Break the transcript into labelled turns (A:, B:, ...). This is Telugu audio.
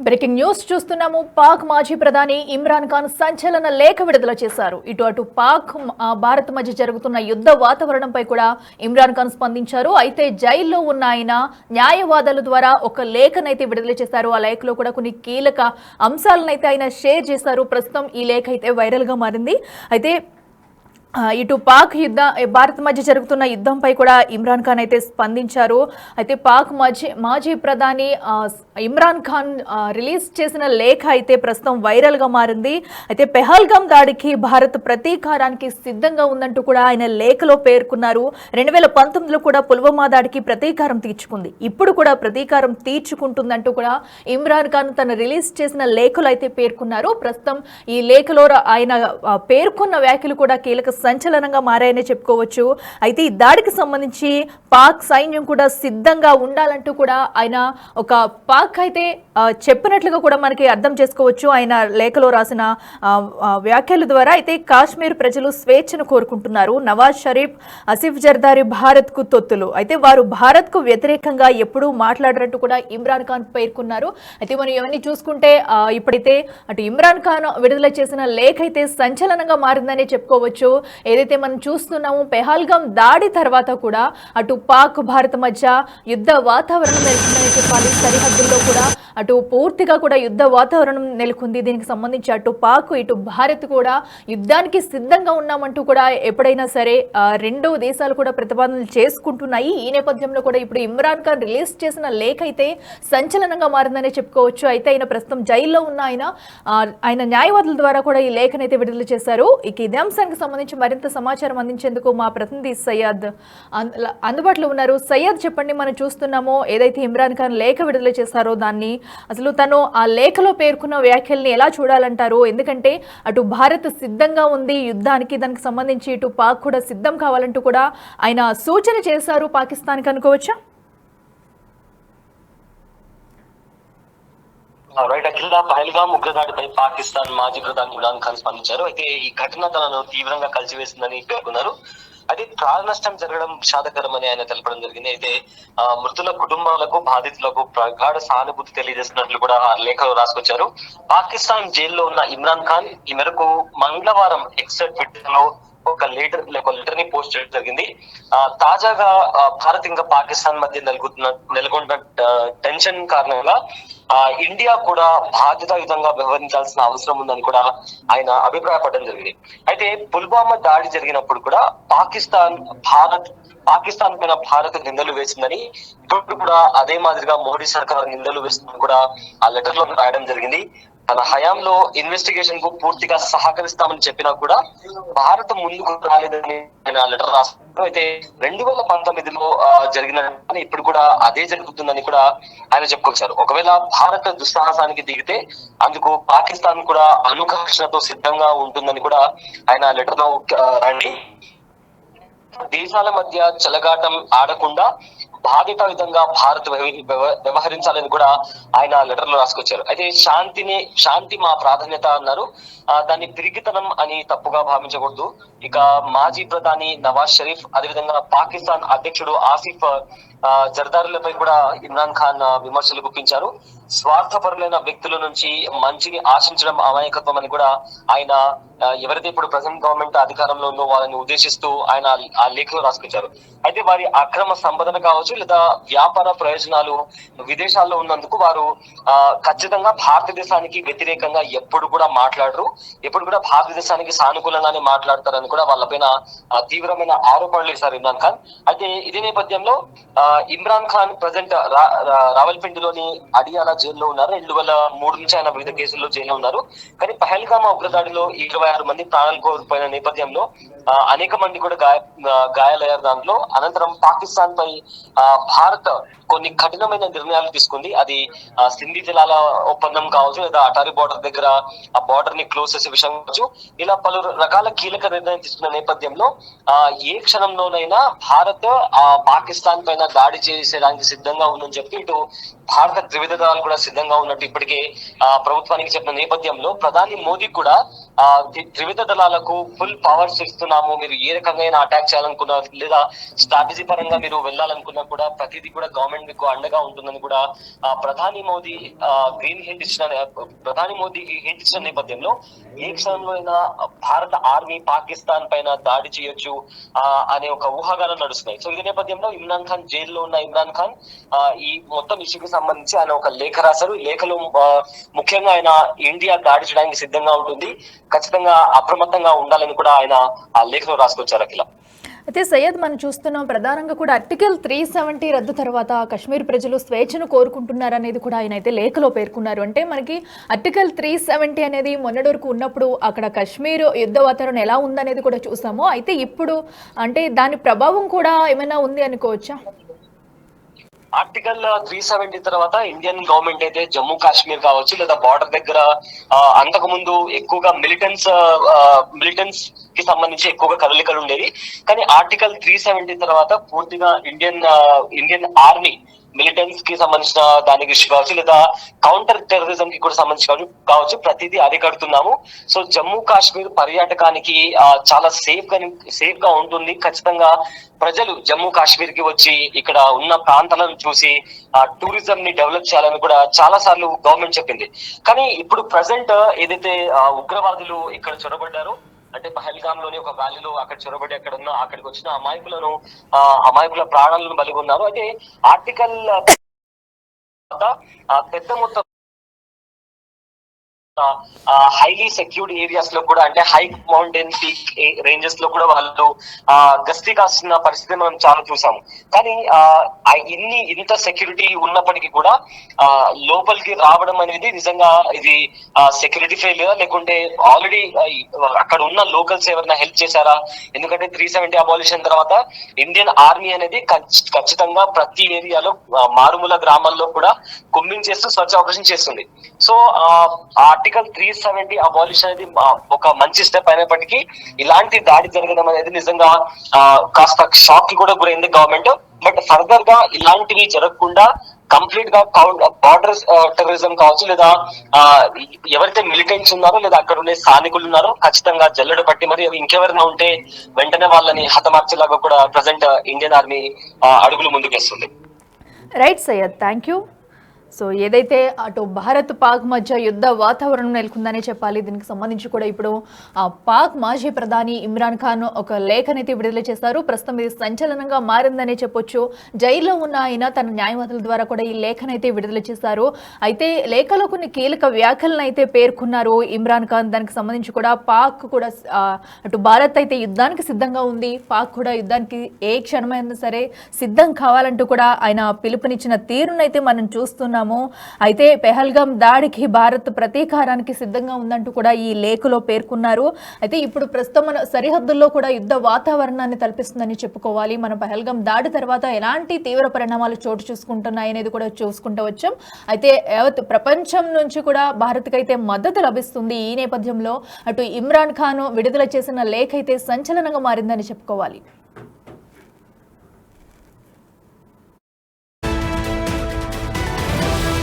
A: బ్రేకింగ్ న్యూస్ చూస్తున్నాము. పాక్ మాజీ ప్రధాని ఇమ్రాన్ ఖాన్ సంచలన లేఖ విడుదల చేశారు. అటు పాక్ భారత్ మధ్య జరుగుతున్న యుద్ధ వాతావరణంపై కూడా ఇమ్రాన్ ఖాన్ స్పందించారు. అయితే జైల్లో ఉన్న ఆయన న్యాయవాదుల ద్వారా ఒక లేఖనైతే విడుదల చేశారు. ఆ లేఖలో కూడా కొన్ని కీలక అంశాలనైతే ఆయన షేర్ చేశారు. ప్రస్తుతం ఈ లేఖ అయితే వైరల్ గా మారింది. అయితే ఇటు పాక్ భారత్ మధ్య జరుగుతున్న యుద్ధంపై కూడా ఇమ్రాన్ ఖాన్ అయితే స్పందించారు. అయితే పాక్ మాజీ ప్రధాని ఇమ్రాన్ ఖాన్ రిలీజ్ చేసిన లేఖ అయితే ప్రస్తుతం వైరల్ గా మారింది. అయితే పెహల్గాం దాడికి భారత్ ప్రతీకారానికి సిద్ధంగా ఉందంటూ కూడా ఆయన లేఖలో పేర్కొన్నారు. 2019లో కూడా పుల్వామా దాడికి ప్రతీకారం తీర్చుకుంది, ఇప్పుడు కూడా ప్రతీకారం తీర్చుకుంటుందంటూ కూడా ఇమ్రాన్ ఖాన్ తన రిలీజ్ చేసిన లేఖలో అయితే పేర్కొన్నారు. ప్రస్తుతం ఈ లేఖలో ఆయన పేర్కొన్న వ్యాఖ్యలు కూడా కీలక సంచలనంగా మారాయనే చెప్పుకోవచ్చు. అయితే ఈ దాడికి సంబంధించి పాక్ సైన్యం కూడా సిద్ధంగా ఉండాలంటూ కూడా ఆయన ఒక పాక్ అయితే చెప్పినట్లుగా కూడా మనకి అర్థం చేసుకోవచ్చు ఆయన లేఖలో రాసిన వ్యాఖ్యల ద్వారా. అయితే కాశ్మీర్ ప్రజలు స్వేచ్ఛను కోరుకుంటున్నారు. నవాజ్ షరీఫ్, ఆసిఫ్ జర్దారీ భారత్ కు తొత్తులు. అయితే వారు భారత్ కు వ్యతిరేకంగా ఎప్పుడూ మాట్లాడరంటూ కూడా ఇమ్రాన్ ఖాన్ పేర్కొన్నారు. అయితే మనం ఇవన్నీ చూసుకుంటే ఇప్పుడైతే అటు ఇమ్రాన్ ఖాన్ విడుదల చేసిన లేఖ అయితే సంచలనంగా మారిందని చెప్పుకోవచ్చు. ఏదైతే మనం చూస్తున్నామో పెహల్గాం దాడి తర్వాత కూడా అటు పాక్ భారత్ మధ్య యుద్ధ వాతావరణం నెలకొందని చెప్పాలి. సరిహద్దుల్లో కూడా అటు పూర్తిగా కూడా యుద్ధ వాతావరణం నెలకొంది. దీనికి సంబంధించి అటు పాక్ ఇటు భారత్ కూడా యుద్ధానికి సిద్ధంగా ఉన్నామంటూ కూడా ఎప్పుడైనా సరే రెండు దేశాలు కూడా ప్రతిపాదనలు చేసుకుంటున్నాయి. ఈ నేపథ్యంలో కూడా ఇప్పుడు ఇమ్రాన్ ఖాన్ రిలీజ్ చేసిన లేఖ అయితే సంచలనంగా మారిందని చెప్పుకోవచ్చు. అయితే ఆయన ప్రస్తుతం జైల్లో ఉన్న ఆయన న్యాయవాదుల ద్వారా కూడా ఈ లేఖనైతే విడుదల చేశారు. ఇక ఇదే అంశానికి సంబంధించి మరింత సమాచారం అందించేందుకు మా ప్రతినిధి సయ్యద్ అందుబాటులో ఉన్నారు. సయ్యద్, చెప్పండి, మనం చూస్తున్నామో ఏదైతే ఇమ్రాన్ ఖాన్ లేఖ విడుదల చేశారో దాన్ని అసలు తను ఆ లేఖలో పేర్కొన్న వ్యాఖ్యల్ని ఎలా చూడాలంటారు? ఎందుకంటే అటు భారత్ సిద్ధంగా ఉంది యుద్ధానికి, దానికి సంబంధించి ఇటు పాక్ కూడా సిద్ధం కావాలంటూ కూడా ఆయన సూచన చేశారు పాకిస్తాన్కి అనుకోవచ్చా?
B: రైట్ అఖిల, పహల్గాం ఉగ్రదాడిపై పాకిస్తాన్ మాజీ ప్రధాని ఇమ్రాన్ ఖాన్ స్పందించారు. అయితే ఈ ఘటన తనను తీవ్రంగా కలిసివేసిందని పేర్కొన్నారు. అది ప్రాణ నష్టం జరగడం విషాదకరమని ఆయన తెలపడం జరిగింది. అయితే మృతుల కుటుంబాలకు, బాధితులకు ప్రగాఢ సానుభూతి తెలియజేస్తున్నట్లు కూడా లేఖలో రాసుకొచ్చారు. పాకిస్తాన్ జైల్లో ఉన్న ఇమ్రాన్ ఖాన్ ఈ మేరకు మంగళవారం ఎక్స్ ట్విట్టర్ లో ఒక లెటర్ ని పోస్ట్ చేయడం జరిగింది. తాజాగా భారత్ ఇంకా పాకిస్తాన్ మధ్య నెలకొన్న టెన్షన్ కారణంగా ఇండియా కూడా బాధ్యతాయుతంగా వ్యవహరించాల్సిన అవసరం ఉందని కూడా ఆయన అభిప్రాయపడడం జరిగింది. అయితే పుల్వామా దాడి జరిగినప్పుడు కూడా పాకిస్తాన్ పైన భారత్ నిందలు వేసిందని, ఇప్పుడు కూడా అదే మాదిరిగా మోడీ సర్కార్ నిందలు వేస్తుందని కూడా ఆ లెటర్ లో రాయడం జరిగింది. తన హయాంలో ఇన్వెస్టిగేషన్ కు పూర్తిగా సహకరిస్తామని చెప్పినా కూడా భారత్ ముందుకు రాలేదని ఆయన లెటర్ రాస్తారు. అయితే 2019లో జరిగిన ఇప్పుడు కూడా అదే జరుగుతుందని కూడా ఆయన చెప్పుకొచ్చారు. ఒకవేళ భారత్ దుస్సాహసానికి దిగితే అందుకు పాకిస్తాన్ కూడా అనుఘర్షణతో సిద్ధంగా ఉంటుందని కూడా ఆయన లెటర్ లో రాండి. దేశాల మధ్య చెలగాటం ఆడకుండా బాధితయుతంగా భారత్ వ్యవహరించాలని కూడా ఆయన లెటర్ లో రాసుకొచ్చారు. అయితే శాంతి మా ప్రాధాన్యత అన్నారు. దాన్ని పిరికితనం అని తప్పుగా భావించకూడదు. ఇక మాజీ ప్రధాని నవాజ్ షరీఫ్, అదేవిధంగా పాకిస్తాన్ అధ్యక్షుడు ఆసిఫ్ జర్దారీలపై కూడా ఇమ్రాన్ ఖాన్ విమర్శలు గుప్పించారు. స్వార్థపరులైన వ్యక్తుల నుంచి మంచిని ఆశించడం అమాయకత్వం అని కూడా ఆయన ఎవరైతే ఇప్పుడు ప్రజెంట్ గవర్నమెంట్ అధికారంలో ఉందో వాళ్ళని ఉద్దేశిస్తూ ఆయన ఆ లేఖలో రాసుకొచ్చారు. అయితే వారి అక్రమ సంపదన కావచ్చు లేదా వ్యాపార ప్రయోజనాలు విదేశాల్లో ఉన్నందుకు వారు ఖచ్చితంగా భారతదేశానికి వ్యతిరేకంగా ఎప్పుడు కూడా మాట్లాడరు, ఎప్పుడు కూడా భారతదేశానికి సానుకూలంగానే మాట్లాడతారని కూడా వాళ్ళపైన తీవ్రమైన ఆరోపణలు చేశారు ఇమ్రాన్ ఖాన్. అయితే ఇదే నేపథ్యంలో ఇమ్రాన్ ఖాన్ ప్రజెంట్ రావల్పిండిలోని అడియాలా జైల్లో ఉన్నారు. 2003 నుంచి ఆయన వివిధ కేసుల్లో జైల్లో ఉన్నారు. కానీ పహల్గామా ఉగ్రదాడిలో 26 మంది ప్రాణాలు కోల్పోయిన నేపథ్యంలో అనేక మంది కూడా గాయాలయ్యారు. దాంట్లో అనంతరం పాకిస్తాన్ పై భారత్ కొన్ని కఠినమైన నిర్ణయాలు తీసుకుంది. అది సింధీ జలాల ఒప్పందం కావచ్చు, లేదా అటారీ బార్డర్ దగ్గర ఆ బార్డర్ ని క్లోజ్ చేసే విషయం కావచ్చు, ఇలా పలు రకాల కీలక నిర్ణయం తీసుకున్న నేపథ్యంలో ఏ క్షణంలోనైనా భారత్ పాకిస్తాన్ పైన దాడి చేసేదానికి సిద్ధంగా ఉందని చెప్పి ఇటు భారత త్రివిధ దళాలు కూడా సిద్ధంగా ఉన్నట్టు ఇప్పటికే ప్రభుత్వానికి చెప్పిన నేపథ్యంలో ప్రధాని మోదీ కూడా త్రివిధ దళాలకు ఫుల్ పవర్స్ ఇస్తున్నాము, మీరు ఏ రకంగా అటాక్ చేయాలనుకున్నా లేదా స్ట్రాటజీ పరంగా మీరు వెళ్ళాలనుకున్నా కూడా ప్రతిదీ కూడా గవర్నమెంట్ మీకు అండగా ఉంటుందని కూడా ప్రధాని మోదీ హింట్ ఇచ్చిన నేపథ్యంలో ఏ క్షణంలో అయినా భారత ఆర్మీ పాకిస్తాన్ పైన దాడి చేయొచ్చు అనే ఒక ఊహాగానం నడుస్తున్నాయి. సో ఈ నేపథ్యంలో ఇమ్రాన్ ఖాన్ జైల్లో ఉన్న ఇమ్రాన్ ఖాన్ ఈ మొత్తం ఇష్యూకి సంబంధించి ఆయన ఒక లేఖ రాశారు. ఈ లేఖలో ముఖ్యంగా ఆయన ఇండియా దాడి చేయడానికి సిద్ధంగా ఉంటుంది, ఖచ్చితంగా అప్రమత్తంగా ఉండాలని కూడా ఆయన ఆ లేఖలో రాసుకొచ్చారు. అఖిల,
A: అయితే సయ్యద్, మనం చూస్తున్నాం ప్రధానంగా కూడా ఆర్టికల్ 370 రద్దు తర్వాత కశ్మీర్ ప్రజలు స్వేచ్ఛను కోరుకుంటున్నారనేది కూడా ఆయన అయితే లేఖలో పేర్కొన్నారు. అంటే మనకి ఆర్టికల్ 370 అనేది మొన్నటి వరకు ఉన్నప్పుడు అక్కడ కశ్మీర్ యుద్ధ వాతావరణం ఎలా ఉందనేది కూడా చూసాము. అయితే ఇప్పుడు అంటే దాని ప్రభావం కూడా ఏమైనా ఉంది అనుకోవచ్చా?
B: ఆర్టికల్ 370 తర్వాత ఇండియన్ గవర్నమెంట్ అయితే జమ్మూ కాశ్మీర్ కావచ్చు లేదా బార్డర్ దగ్గర అంతకు ముందు ఎక్కువగా మిలిటెన్స్ కి సంబంధించి ఎక్కువగా కదలికలు ఉండేవి. కానీ ఆర్టికల్ 370 తర్వాత పూర్తిగా ఇండియన్ ఆర్మీ మిలిటెన్స్ కి సంబంధించిన దానికి కావచ్చు లేదా కౌంటర్ టెర్రరిజం కి కూడా సంబంధించి కావచ్చు ప్రతిదీ అరికడుతున్నాము. సో జమ్మూ కాశ్మీర్ పర్యాటకానికి చాలా సేఫ్ గా ఉంటుంది. ఖచ్చితంగా ప్రజలు జమ్మూ కాశ్మీర్ కి వచ్చి ఇక్కడ ఉన్న ప్రాంతాలను చూసి టూరిజం ని డెవలప్ చేయాలని కూడా చాలా సార్లు గవర్నమెంట్ చెప్పింది. కానీ ఇప్పుడు ప్రజెంట్ ఏదైతే ఉగ్రవాదులు ఇక్కడ చొరబడ్డారో, అంటే పహల్గామ్ లోని ఒక వ్యాలీలో అక్కడ చొరబడి అక్కడికి వచ్చిన అమాయకుల ప్రాణాలను బలిగొన్నారు. అయితే ఆర్టికల్ పెద్ద మొత్తం హైలీ సెక్యూర్డ్ ఏరియాస్ లో కూడా, అంటే హై మౌంటైన్ పీక్ రేంజెస్ లో కూడా వాళ్ళు గస్తీ కాస్తున్న పరిస్థితి మనం చాలా చూసాము. కానీ ఇంత సెక్యూరిటీ ఉన్నప్పటికీ కూడా లోపలికి రావడం అనేది నిజంగా ఇది సెక్యూరిటీ ఫెయిల్యూర్ లేకుంటే ఆల్రెడీ అక్కడ ఉన్న లోకల్స్ ఎవరైనా హెల్ప్ చేశారా? ఎందుకంటే 370 అబాలిషన్ తర్వాత ఇండియన్ ఆర్మీ అనేది ఖచ్చితంగా ప్రతి ఏరియాలో మారుమూల గ్రామాల్లో కూడా కుమ్మింగ్ చేస్తూ స్వచ్ఛ ఆపరేషన్ చేస్తుంది. సో ఆర్టికల్ 370 అబాలిషన్ అనేది ఒక మంచి స్టెప్ అయినప్పటికీ ఇలాంటి దాడి జరగడం అనేది నిజంగా కాస్త షాక్ కి కూడా గురైంది గవర్నమెంట్. బట్ ఫర్దర్ గా ఇలాంటివి జరగకుండా కంప్లీట్ గా బార్డర్ టెర్రరిజం కావచ్చు లేదా ఎవరైతే మిలిటెంట్స్ ఉన్నారో లేదా అక్కడ ఉండే స్థానికులు ఉన్నారో ఖచ్చితంగా జల్లెడ పట్టి మరి ఇంకెవరైనా ఉంటే వెంటనే వాళ్ళని హతమార్చేలాగా కూడా ప్రజెంట్ ఇండియన్ ఆర్మీ అడుగులు ముందుకేస్తుంది.
A: Right Syed, thank you. So ఏదైతే అటు భారత్ పాక్ మధ్య యుద్ధ వాతావరణం నెలకొందనే చెప్పాలి. దీనికి సంబంధించి కూడా ఇప్పుడు పాక్ మాజీ ప్రధాని ఇమ్రాన్ ఖాన్ ఒక లేఖనైతే విడుదల చేశారు. ప్రస్తుతం ఇది సంచలనంగా మారిందనే చెప్పొచ్చు. జైల్లో ఉన్న ఆయన తన న్యాయవాదుల ద్వారా కూడా ఈ లేఖనైతే విడుదల చేశారు. అయితే లేఖలో కొన్ని కీలక వ్యాఖ్యలను అయితే పేర్కొన్నారు ఇమ్రాన్ ఖాన్. దానికి సంబంధించి కూడా పాక్ కూడా అటు భారత్ అయితే యుద్ధానికి సిద్ధంగా ఉంది, పాక్ కూడా యుద్ధానికి ఏ క్షణమైనా సరే సిద్ధం కావాలంటూ కూడా ఆయన పిలుపునిచ్చిన తీరునైతే మనం చూస్తున్నాం. అయితే పెహల్గాం దాడికి భారత్ ప్రతీకారానికి సిద్ధంగా ఉందంటూ కూడా ఈ లేఖలో పేర్కొన్నారు. అయితే ఇప్పుడు ప్రస్తుతం మన సరిహద్దుల్లో కూడా యుద్ధ వాతావరణాన్ని తలపిస్తుందని చెప్పుకోవాలి. మన పెహల్గాం దాడి తర్వాత ఎలాంటి తీవ్ర పరిణామాలు చోటు చూసుకుంటున్నాయి అనేది కూడా చూసుకుంటూ వచ్చాం. అయితే యావత్ ప్రపంచం నుంచి కూడా భారత్కి అయితే మద్దతు లభిస్తుంది. ఈ నేపథ్యంలో అటు ఇమ్రాన్ ఖాన్ విడుదల చేసిన లేఖ అయితే సంచలనంగా మారిందని చెప్పుకోవాలి.